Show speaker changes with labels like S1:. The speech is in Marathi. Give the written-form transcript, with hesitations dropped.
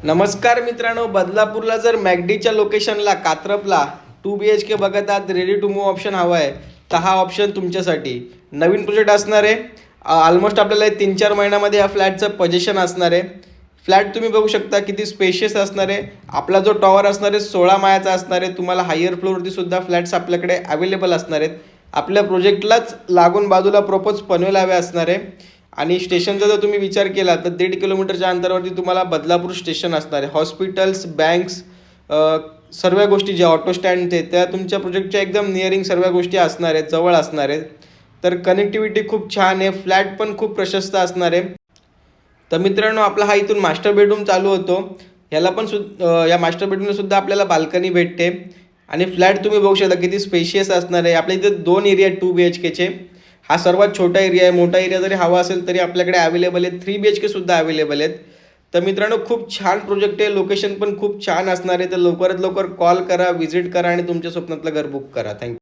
S1: नमस्कार मित्रांनो, बदलापूरला जर मॅगडीच्या लोकेशनला कात्रपला 2 BHK बघत आहात, रेडी टू मूव्ह ऑप्शन हवा आहे तर हा ऑप्शन तुमच्यासाठी. नवीन प्रोजेक्ट असणार आहे. ऑलमोस्ट आपल्याला 3-4 महिन्यामध्ये या फ्लॅटचं पोझिशन असणार आहे. फ्लॅट तुम्ही बघू शकता किती स्पेशियस असणार आहे. आपला जो टॉवर असणार आहे 16 माळ्याचा असणार आहे. तुम्हाला हायर फ्लोअरवरती सुद्धा फ्लॅट्स आपल्याकडे अवेलेबल असणार आहेत. आपल्या प्रोजेक्टलाच लागून बाजूला प्रॉपर पनवेल हायवे असणार आहे. आणि स्टेशनचा जर तुम्ही विचार केला तर 1.5 किलोमीटरच्या अंतरावरती तुम्हाला बदलापूर स्टेशन असणार आहे. हॉस्पिटल्स, बँक्स, सर्व गोष्टी ज्या ऑटो स्टँड ते त्या तुमच्या प्रोजेक्टच्या एकदम नियरिंग सर्व गोष्टी असणार आहेत, जवळ असणार आहेत. तर कनेक्टिव्हिटी खूप छान आहे. फ्लॅट पण खूप प्रशस्त असणार आहे. तर मित्रांनो, आपला हा इथून मास्टर बेडरूम चालू होतो. याला पण या मास्टर बेडरूमला सुद्धा आपल्याला बाल्कनी भेटते. आणि फ्लॅट तुम्ही बघू शकता किती स्पेशियस असणार आहे. आपल्या इथे 2 एरिया आहेत 2 BHKचे. हा सर्वात छोटा एरिया आहे. मोठा एरिया जरी हवा असेल तरी आपल्याकडे अवेलेबल आहे. 3 BHK सुद्धा अवेलेबल आहेत. तर मित्रांनो, खूप छान प्रोजेक्ट आहे. लोकेशन पण खूप छान असणार आहे. तर लवकरात लवकर कॉल करा, व्हिजिट करा आणि तुमच्या स्वप्नातलं घर बुक करा. थँक्यू.